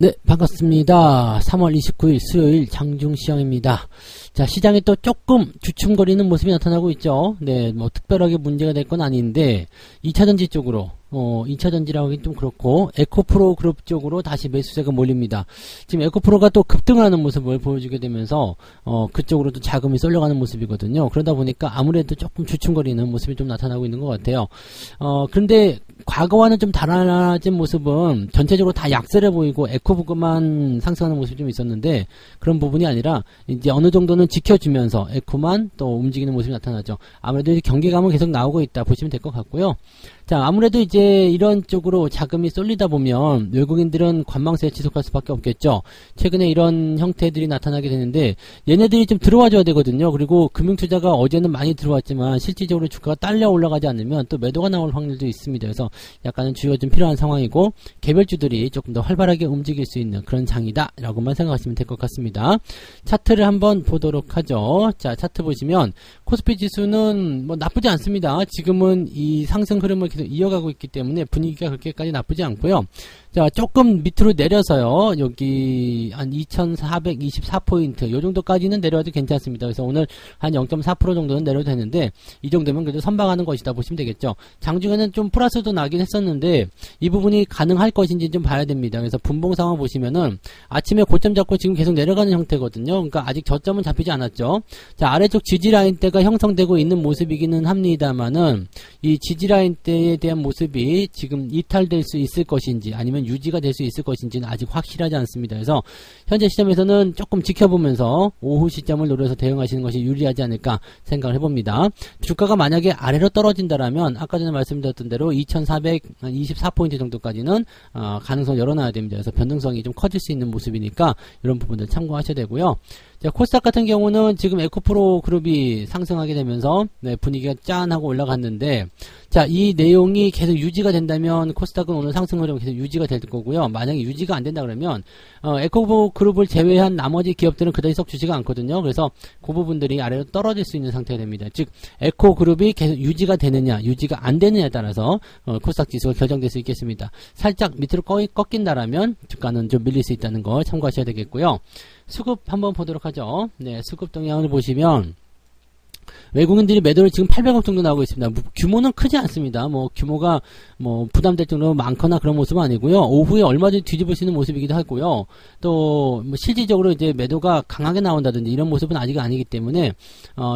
네, 반갑습니다. 3월 29일 수요일 장중시황입니다. 자, 시장이 또 조금 주춤거리는 모습이 나타나고 있죠. 네, 뭐 특별하게 문제가 될 건 아닌데 2차전지 쪽으로 2차전지라고 하긴 좀 그렇고 에코프로 그룹 쪽으로 다시 매수세가 몰립니다. 지금 에코프로가 또 급등을 하는 모습을 보여주게 되면서 그쪽으로 또 자금이 쏠려가는 모습이거든요. 그러다 보니까 아무래도 조금 주춤거리는 모습이 좀 나타나고 있는 것 같아요. 그런데 과거와는 좀 달라진 모습은 전체적으로 다 약세를 보이고 에코부만 상승하는 모습이 좀 있었는데 그런 부분이 아니라 이제 어느 정도는 지켜주면서 에코만 또 움직이는 모습이 나타나죠. 아무래도 경계감은 계속 나오고 있다 보시면 될 것 같고요. 자, 아무래도 이제 이런 쪽으로 자금이 쏠리다 보면 외국인들은 관망세에 지속할 수밖에 없겠죠. 최근에 이런 형태들이 나타나게 되는데 얘네들이 좀 들어와줘야 되거든요. 그리고 금융투자가 어제는 많이 들어왔지만 실질적으로 주가가 딸려 올라가지 않으면 또 매도가 나올 확률도 있습니다. 그래서 약간은 주의가 좀 필요한 상황이고 개별주들이 조금 더 활발하게 움직일 수 있는 그런 장이다 라고만 생각하시면 될 것 같습니다. 차트를 한번 보도록 하죠. 자, 차트 보시면 코스피 지수는 뭐 나쁘지 않습니다. 지금은 이 상승 흐름을 계속 이어가고 있기 때문에 분위기가 그렇게까지 나쁘지 않고요. 자, 조금 밑으로 내려서요. 여기 한 2424포인트 요 정도까지는 내려와도 괜찮습니다. 그래서 오늘 한 0.4% 정도는 내려도 되는데 이 정도면 그래도 선방하는 것이다 보시면 되겠죠. 장중에는 좀 플러스도 나긴 했었는데 이 부분이 가능할 것인지 좀 봐야 됩니다. 그래서 분봉 상황 보시면은 아침에 고점 잡고 지금 계속 내려가는 형태거든요. 그러니까 아직 저점은 잡히지 않았죠. 자, 아래쪽 지지라인대가 형성되고 있는 모습이기는 합니다만은 이 지지라인대에 대한 모습이 지금 이탈될 수 있을 것인지 아니면 유지가 될 수 있을 것인지는 아직 확실하지 않습니다. 그래서 현재 시점에서는 조금 지켜보면서 오후 시점을 노려서 대응하시는 것이 유리하지 않을까 생각을 해봅니다. 주가가 만약에 아래로 떨어진다라면 아까 전에 말씀드렸던 대로 2424포인트 정도까지는 가능성을 열어놔야 됩니다. 그래서 변동성이 좀 커질 수 있는 모습이니까 이런 부분들 참고하셔야 되고요. 자, 코스닥 같은 경우는 지금 에코프로 그룹이 상승하게 되면서 네, 분위기가 짠하고 올라갔는데 자, 이 내용이 계속 유지가 된다면 코스닥은 오늘 상승 흐름 계속 유지가 될 거고요. 만약에 유지가 안 된다 그러면 에코프로 그룹을 제외한 나머지 기업들은 그다지 썩 주지가 않거든요. 그래서 그 부분들이 아래로 떨어질 수 있는 상태가 됩니다. 즉 에코 그룹이 계속 유지가 되느냐 유지가 안 되느냐에 따라서 코스닥 지수가 결정될 수 있겠습니다. 살짝 밑으로 꺾인다라면 주가는 좀 밀릴 수 있다는 걸 참고하셔야 되겠고요. 수급 한번 보도록 하죠. 네, 수급 동향을 보시면 외국인들이 매도를 지금 800억 정도 나오고 있습니다. 규모는 크지 않습니다. 뭐 규모가 뭐 부담될 정도로 많거나 그런 모습은 아니고요. 오후에 얼마든지 뒤집을 수 있는 모습이기도 하고요. 또 뭐 실질적으로 이제 매도가 강하게 나온다든지 이런 모습은 아직 아니기 때문에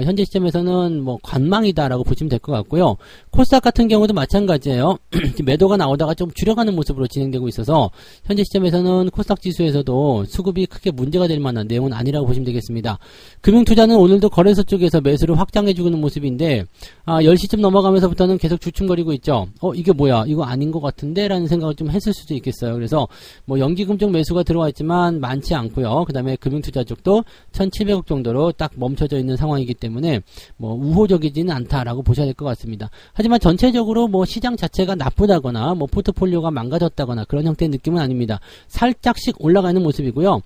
현재 시점에서는 뭐 관망이다라고 보시면 될 것 같고요. 코스닥 같은 경우도 마찬가지예요. 매도가 나오다가 좀 줄여가는 모습으로 진행되고 있어서 현재 시점에서는 코스닥 지수에서도 수급이 크게 문제가 될 만한 내용은 아니라고 보시면 되겠습니다. 금융투자는 오늘도 거래소 쪽에서 매수를 확장해주고 있는 모습인데 10시쯤 넘어가면서부터는 계속 주춤거리고 있죠. 이게 뭐야 이거 아닌 것 같은데 라는 생각을 좀 했을 수도 있겠어요. 그래서 뭐 연기금 쪽 매수가 들어와 있지만 많지 않고요. 그 다음에 금융투자 쪽도 1700억 정도로 딱 멈춰져 있는 상황이기 때문에 뭐 우호적이지는 않다라고 보셔야 될 것 같습니다. 하지만 전체적으로 뭐 시장 자체가 나쁘다거나 뭐 포트폴리오가 망가졌다거나 그런 형태의 느낌은 아닙니다. 살짝씩 올라가는 모습이고요.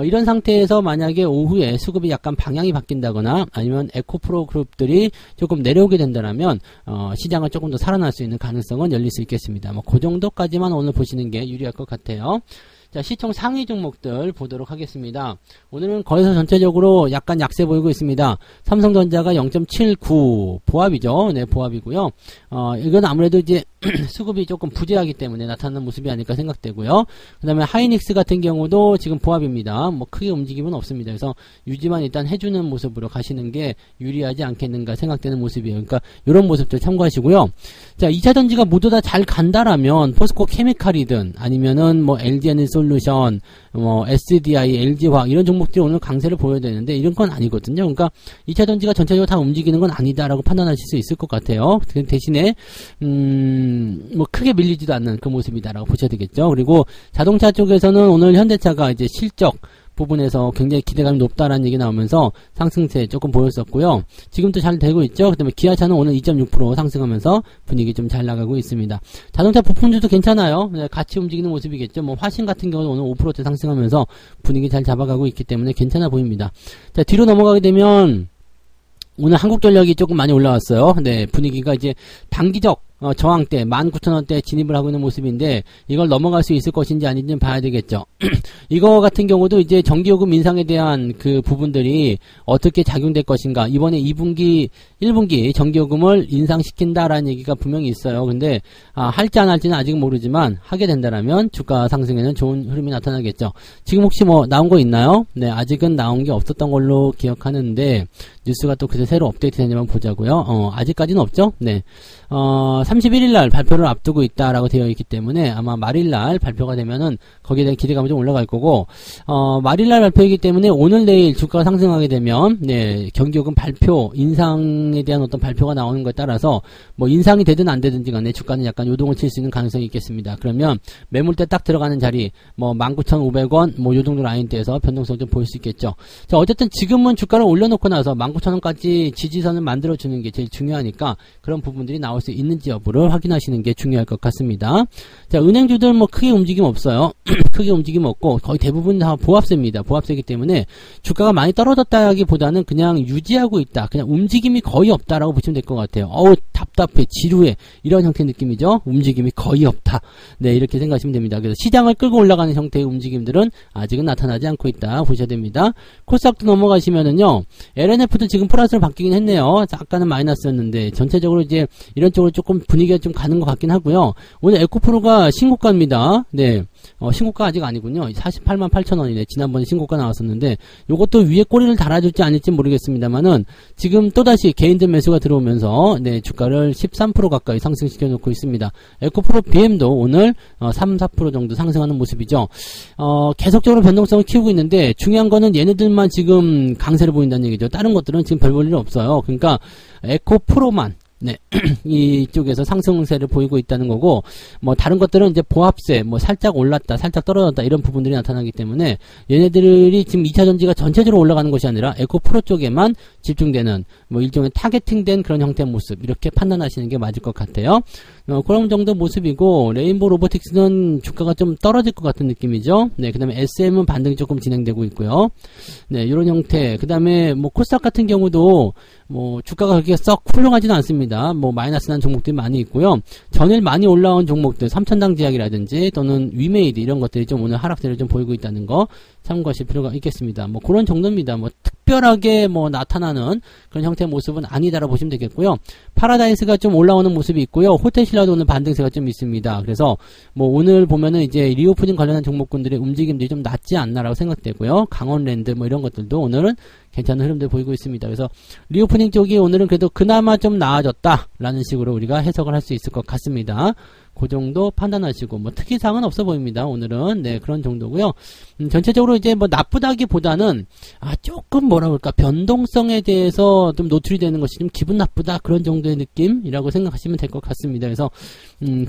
이런 상태에서 만약에 오후에 수급이 약간 방향이 바뀐다거나 아니면 에코프로 그룹들이 조금 내려오게 된다면 시장을 조금 더 살아날 수 있는 가능성은 열릴 수 있겠습니다. 뭐 그 정도까지만 오늘 보시는 게 유리할 것 같아요. 자, 시총 상위 종목들 보도록 하겠습니다. 오늘은 거래소 전체적으로 약간 약세 보이고 있습니다. 삼성전자가 0.79 보합이죠. 네, 보합이고요. 이건 아무래도 이제 수급이 조금 부재하기 때문에 나타나는 모습이 아닐까 생각되고요. 그 다음에 하이닉스 같은 경우도 지금 보합입니다. 뭐 크게 움직임은 없습니다. 그래서 유지만 일단 해주는 모습으로 가시는 게 유리하지 않겠는가 생각되는 모습이에요. 그러니까 이런 모습들 참고하시고요. 자, 2차전지가 모두 다 잘 간다라면 포스코 케미칼이든 아니면은 뭐 LG에너지솔루션, 뭐 SDI, LG화학 이런 종목들이 오늘 강세를 보여야 되는데 이런 건 아니거든요. 그러니까 2차전지가 전체적으로 다 움직이는 건 아니다라고 판단하실 수 있을 것 같아요. 대신에 뭐 크게 밀리지도 않는 그 모습이다라고 보셔야 되겠죠. 그리고 자동차 쪽에서는 오늘 현대차가 이제 실적 부분에서 굉장히 기대감이 높다라는 얘기 나오면서 상승세 조금 보였었고요. 지금도 잘 되고 있죠. 그다음에 기아차는 오늘 2.6% 상승하면서 분위기 좀 잘 나가고 있습니다. 자동차 부품주도 괜찮아요. 네, 같이 움직이는 모습이겠죠. 뭐 화신 같은 경우는 오늘 5%대 상승하면서 분위기 잘 잡아가고 있기 때문에 괜찮아 보입니다. 자, 뒤로 넘어가게 되면 오늘 한국전력이 조금 많이 올라왔어요. 네, 분위기가 이제 단기적 저항대 19,000원대 진입을 하고 있는 모습인데 이걸 넘어갈 수 있을 것인지 아닌지 봐야 되겠죠. 이거 같은 경우도 이제 전기요금 인상에 대한 그 부분들이 어떻게 작용될 것인가. 이번에 2분기, 1분기 전기요금을 인상시킨다라는 얘기가 분명히 있어요. 근데 할지 안 할지는 아직 모르지만 하게 된다라면 주가 상승에는 좋은 흐름이 나타나겠죠. 지금 혹시 뭐 나온 거 있나요? 네, 아직은 나온 게 없었던 걸로 기억하는데 뉴스가 또 그새 새로 업데이트 되냐면 보자고요. 아직까지는 없죠? 네. 31일날 발표를 앞두고 있다라고 되어 있기 때문에 아마 말일날 발표가 되면은 거기에 대한 기대감이 좀 올라갈 거고, 말일날 발표이기 때문에 오늘 내일 주가가 상승하게 되면, 네, 경기요금 발표, 인상에 대한 어떤 발표가 나오는 것에 따라서 뭐 인상이 되든 안 되든지 간에 주가는 약간 요동을 칠 수 있는 가능성이 있겠습니다. 그러면 매물대 딱 들어가는 자리, 뭐 19,500원, 뭐 요 정도 라인대에서 변동성 좀 보일 수 있겠죠. 자, 어쨌든 지금은 주가를 올려놓고 나서 19,000원까지 지지선을 만들어주는 게 제일 중요하니까 그런 부분들이 나올 수 있는지 여부를 확인하시는 게 중요할 것 같습니다. 자, 은행주들 뭐 크게 움직임 없어요. 크게 움직임 없고 거의 대부분 다 보합세입니다. 보합세이기 때문에 주가가 많이 떨어졌다기보다는 그냥 유지하고 있다. 그냥 움직임이 거의 없다라고 보시면 될 것 같아요. 어우 답답해, 지루해, 이런 형태의 느낌이죠. 움직임이 거의 없다. 네, 이렇게 생각하시면 됩니다. 그래서 시장을 끌고 올라가는 형태의 움직임들은 아직은 나타나지 않고 있다 보셔야 됩니다. 코스닥도 넘어가시면은요, LNF도 지금 플러스로 바뀌긴 했네요. 아까는 마이너스였는데 전체적으로 이제 이런 쪽으로 조금 분위기가 좀 가는 것 같긴 하고요. 오늘 에코프로가 신고가입니다. 네, 신고가 아직 아니군요. 488,000원이네. 지난번에 신고가 나왔었는데 요것도 위에 꼬리를 달아줄지 아닐지 모르겠습니다만은 지금 또다시 개인들 매수가 들어오면서 네, 주가를 13% 가까이 상승시켜 놓고 있습니다. 에코프로 BM도 오늘 3, 4% 정도 상승하는 모습이죠. 계속적으로 변동성을 키우고 있는데 중요한 거는 얘네들만 지금 강세를 보인다는 얘기죠. 다른 것들은 지금 별 볼 일 없어요. 그러니까 에코프로만 네, 이쪽에서 상승세를 보이고 있다는 거고, 뭐 다른 것들은 이제 보합세, 뭐 살짝 올랐다, 살짝 떨어졌다 이런 부분들이 나타나기 때문에 얘네들이 지금 2차 전지가 전체적으로 올라가는 것이 아니라 에코프로 쪽에만 집중되는 뭐 일종의 타겟팅된 그런 형태의 모습, 이렇게 판단하시는 게 맞을 것 같아요. 그런 정도 모습이고, 레인보우 로보틱스는 주가가 좀 떨어질 것 같은 느낌이죠. 네, 그 다음에 SM은 반등이 조금 진행되고 있고요. 네, 이런 형태. 그 다음에 뭐 코스닥 같은 경우도 뭐 주가가 그렇게 썩 훌륭하지는 않습니다. 뭐 마이너스 난 종목들이 많이 있고요. 전일 많이 올라온 종목들, 3,000당 제약이라든지 또는 위메이드 이런 것들이 좀 오늘 하락세를 좀 보이고 있다는 거 참고하실 필요가 있겠습니다. 뭐 그런 정도입니다. 뭐 특별하게 뭐 나타나는 그런 형태의 모습은 아니다라고 보시면 되겠고요. 파라다이스가 좀 올라오는 모습이 있고요. 호텔신라도 오늘 반등세가 좀 있습니다. 그래서 뭐 오늘 보면은 이제 리오프닝 관련한 종목군들의 움직임들이 좀 낮지 않나라고 생각되고요. 강원랜드 뭐 이런 것들도 오늘은 괜찮은 흐름들 보이고 있습니다. 그래서 리오프닝 쪽이 오늘은 그래도 그나마 좀 나아졌다라는 식으로 우리가 해석을 할 수 있을 것 같습니다. 그 정도 판단하시고 뭐 특이사항은 없어 보입니다. 오늘은 네, 그런 정도고요. 전체적으로 이제 뭐 나쁘다기보다는 조금 뭐라 그럴까, 변동성에 대해서 좀 노출이 되는 것이 좀 기분 나쁘다, 그런 정도의 느낌이라고 생각하시면 될 것 같습니다. 그래서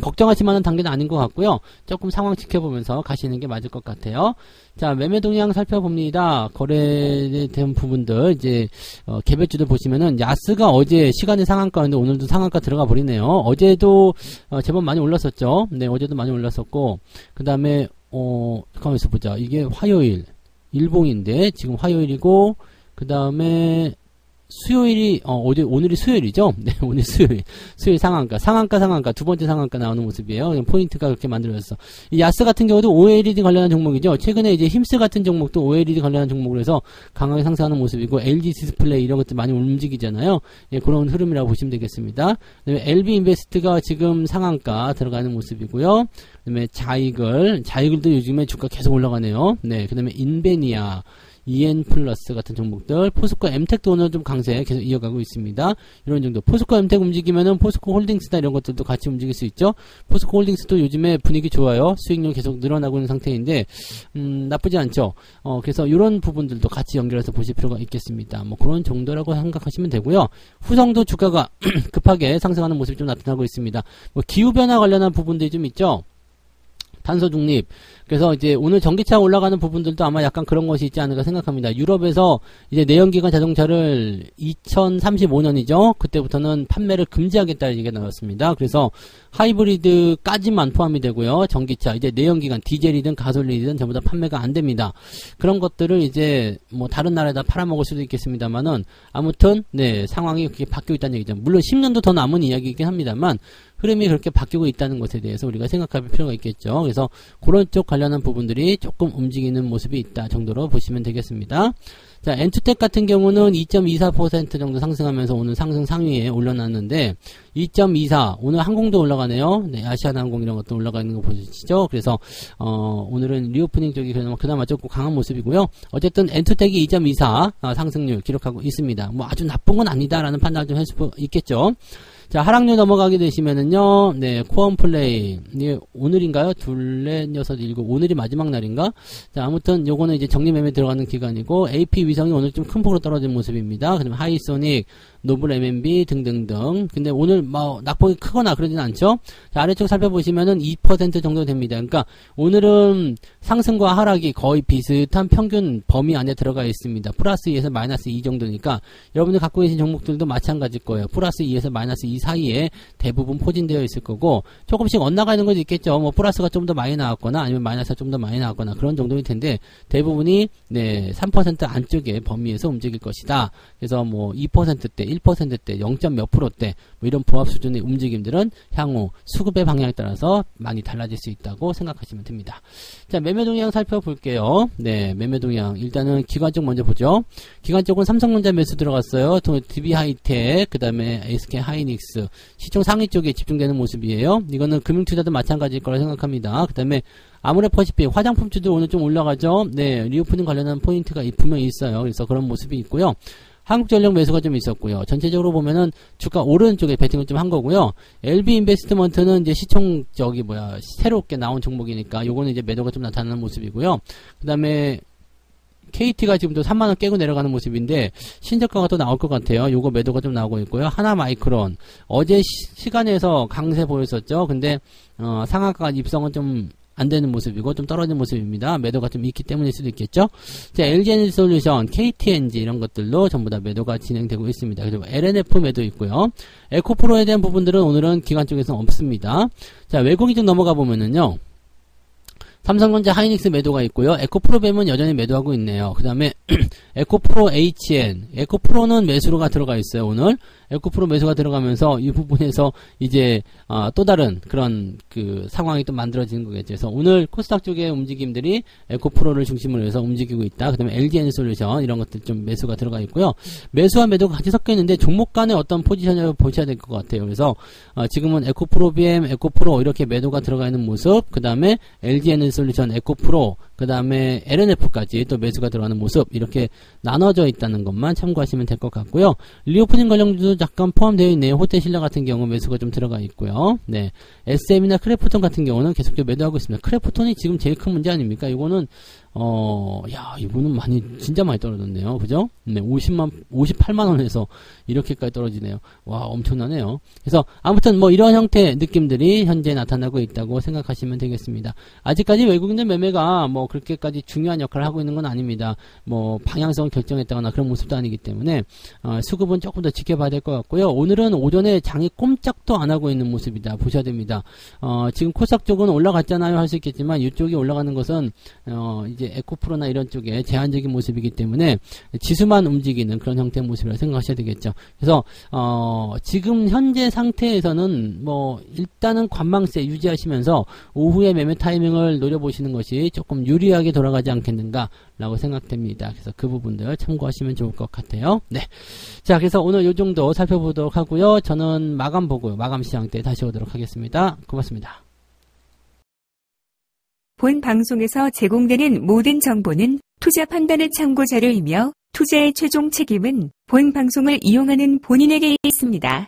걱정하실 만한 단계는 아닌 것 같고요. 조금 상황 지켜보면서 가시는 게 맞을 것 같아요. 자, 매매 동향 살펴봅니다. 거래된 부분들 이제 개별주들 보시면은 야스가 어제 시간의 상한가인데 오늘도 상한가 들어가 버리네요. 어제도 제법 많이 올랐었죠. 네, 어제도 많이 올랐었고, 그 다음에 잠깐만 있어 보자. 이게 화요일 일봉인데 지금 화요일이고, 그 다음에 수요일이 오늘이 수요일이죠. 네, 오늘 수요일 상한가 두 번째 상한가 나오는 모습이에요. 그냥 포인트가 그렇게 만들어졌어. 이 야스 같은 경우도 OLED 관련한 종목이죠. 최근에 이제 힘스 같은 종목도 OLED 관련한 종목으로 해서 강하게 상승하는 모습이고, LG 디스플레이 이런 것들 많이 움직이잖아요. 예, 그런 흐름이라고 보시면 되겠습니다. 그다음에 LB 인베스트가 지금 상한가 들어가는 모습이고요. 그다음에 자이글도 요즘에 주가 계속 올라가네요. 네, 그다음에 인베니아, EN 플러스 같은 종목들, 포스코 엠텍도 오늘 좀 강세 계속 이어가고 있습니다. 이런 정도. 포스코 엠텍 움직이면은 포스코 홀딩스나 이런 것들도 같이 움직일 수 있죠. 포스코 홀딩스도 요즘에 분위기 좋아요. 수익률 계속 늘어나고 있는 상태인데, 나쁘지 않죠. 그래서 이런 부분들도 같이 연결해서 보실 필요가 있겠습니다. 뭐 그런 정도라고 생각하시면 되고요. 후성도 주가가 급하게 상승하는 모습이 좀 나타나고 있습니다. 뭐 기후변화 관련한 부분들이 좀 있죠. 탄소 중립. 그래서 이제 오늘 전기차 올라가는 부분들도 아마 약간 그런 것이 있지 않을까 생각합니다. 유럽에서 이제 내연기관 자동차를 2035년이죠. 그때부터는 판매를 금지하겠다는 얘기가 나왔습니다. 그래서 하이브리드까지만 포함이 되고요. 전기차, 이제 내연기관, 디젤이든 가솔린이든 전부 다 판매가 안 됩니다. 그런 것들을 이제 뭐 다른 나라에다 팔아먹을 수도 있겠습니다만은 아무튼 네, 상황이 그렇게 바뀌고 있다는 얘기죠. 물론 10년도 더 남은 이야기이긴 합니다만 흐름이 그렇게 바뀌고 있다는 것에 대해서 우리가 생각할 필요가 있겠죠. 그래서 그런 쪽 관련한 부분들이 조금 움직이는 모습이 있다 정도로 보시면 되겠습니다. 자, 엔투텍 같은 경우는 2.24% 정도 상승하면서 오늘 상승 상위에 올려놨는데 2.24 오늘 항공도 올라가네요. 네, 아시아나항공 이런 것도 올라가는 거 보시죠. 그래서 오늘은 리오프닝 쪽이 그나마 조금 강한 모습이고요. 어쨌든 엔투텍이 2.24 상승률 기록하고 있습니다. 뭐 아주 나쁜 건 아니다라는 판단을 좀 할 수 있겠죠. 자, 하락률 넘어가게 되시면은요, 네, 코언플레이. 오늘인가요? 둘넷 여섯 일곱. 오늘이 마지막 날인가? 자, 아무튼 요거는 이제 정리매매 들어가는 기간이고, AP 위성이 오늘 좀 큰 폭으로 떨어진 모습입니다. 그다음에 하이소닉, 노블 M&B 등등등. 근데 오늘 뭐 낙폭이 크거나 그러진 않죠? 자, 아래쪽 살펴보시면은 2% 정도 됩니다. 그러니까 오늘은 상승과 하락이 거의 비슷한 평균 범위 안에 들어가 있습니다. 플러스 2에서 마이너스 2 정도니까 여러분들 갖고 계신 종목들도 마찬가지일 거예요. 플러스 2에서 마이너스 2 사이에 대부분 포진되어 있을 거고 조금씩 엇나가는 것도 있겠죠. 뭐 플러스가 좀 더 많이 나왔거나 아니면 마이너스가 좀 더 많이 나왔거나 그런 정도일 텐데 대부분이 네, 3% 안쪽의 범위에서 움직일 것이다. 그래서 뭐 2%대, 1%대, 0. 몇 %대 뭐 이런 부합 수준의 움직임들은 향후 수급의 방향에 따라서 많이 달라질 수 있다고 생각하시면 됩니다. 자, 매매 동향 살펴볼게요. 네, 매매 동향 일단은 기관 쪽 먼저 보죠. 기관 쪽은 삼성전자 매수 들어갔어요. DB하이텍, 그 다음에 SK하이닉스 시총 상위 쪽에 집중되는 모습이에요. 이거는 금융투자도 마찬가지일 거라 생각합니다. 그 다음에 아모레퍼시픽 화장품주도 오늘 좀 올라가죠. 네, 리오프닝 관련한 포인트가 분명히 있어요. 그래서 그런 모습이 있고요. 한국전력 매수가 좀 있었고요. 전체적으로 보면은 주가 오른쪽에 베팅을 좀 한 거고요. LB인베스트먼트는 이제 시총 새롭게 나온 종목이니까 요거는 이제 매도가 좀 나타나는 모습이고요. 그 다음에 KT가 지금 또 3만원 깨고 내려가는 모습인데 신저가가 또 나올 것 같아요. 요거 매도가 좀 나오고 있고요. 하나마이크론 어제 시간에서 강세 보였었죠. 근데 상한가 입성은 좀 안 되는 모습이고 좀 떨어진 모습입니다. 매도가 좀 있기 때문일 수도 있겠죠. 자, LG에너지솔루션, KTNG 이런 것들도 전부 다 매도가 진행되고 있습니다. 그리고 LNF 매도 있고요. 에코프로에 대한 부분들은 오늘은 기관 쪽에서 없습니다. 자, 외국인 좀 넘어가 보면은요. 삼성전자 하이닉스 매도가 있고요. 에코프로뱀은 여전히 매도하고 있네요. 그 다음에 에코프로 HN, 에코프로는 매수로가 들어가 있어요. 오늘 에코프로 매수가 들어가면서 이 부분에서 이제 또 다른 그런 그 상황이 또 만들어지는 거겠죠. 그래서 오늘 코스닥 쪽의 움직임들이 에코프로를 중심으로 해서 움직이고 있다. 그 다음에 LG에너지솔루션 이런 것들 좀 매수가 들어가 있고요. 매수와 매도가 같이 섞여 있는데 종목 간의 어떤 포지션을 보셔야 될 것 같아요. 그래서 지금은 에코프로 BM, 에코프로 이렇게 매도가 들어가 있는 모습, 그 다음에 LG에너지솔루션, 에코프로, 그 다음에 LNF까지 또 매수가 들어가는 모습 이렇게 나눠져 있다는 것만 참고하시면 될 것 같고요. 리오프닝 관련주도 약간 포함되어 있네요. 호텔신라 같은 경우 매수가 좀 들어가 있고요. 네, SM이나 크래프톤 같은 경우는 계속적으로 매도하고 있습니다. 크래프톤이 지금 제일 큰 문제 아닙니까? 이거는 이거는 진짜 많이 떨어졌네요. 그죠? 네, 58만원에서 이렇게까지 떨어지네요. 와, 엄청나네요. 그래서, 아무튼 이런 형태의 느낌들이 현재 나타나고 있다고 생각하시면 되겠습니다. 아직까지 외국인들 매매가 그렇게까지 중요한 역할을 하고 있는 건 아닙니다. 방향성을 결정했다거나 그런 모습도 아니기 때문에, 수급은 조금 더 지켜봐야 될 것 같고요. 오늘은 오전에 장이 꼼짝도 안 하고 있는 모습이다. 보셔야 됩니다. 지금 코스닥 쪽은 올라갔잖아요. 할 수 있겠지만, 이쪽이 올라가는 것은, 이제 에코프로나 이런 쪽에 제한적인 모습이기 때문에 지수만 움직이는 그런 형태의 모습이라고 생각하셔야 되겠죠. 그래서 지금 현재 상태에서는 일단은 관망세 유지하시면서 오후에 매매 타이밍을 노려보시는 것이 조금 유리하게 돌아가지 않겠는가 라고 생각됩니다. 그래서 그 부분들 참고하시면 좋을 것 같아요. 네. 자, 그래서 오늘 요 정도 살펴보도록 하고요. 저는 마감 보고 마감 시장 때 다시 오도록 하겠습니다. 고맙습니다. 본 방송에서 제공되는 모든 정보는 투자 판단의 참고 자료이며 투자의 최종 책임은 본 방송을 이용하는 본인에게 있습니다.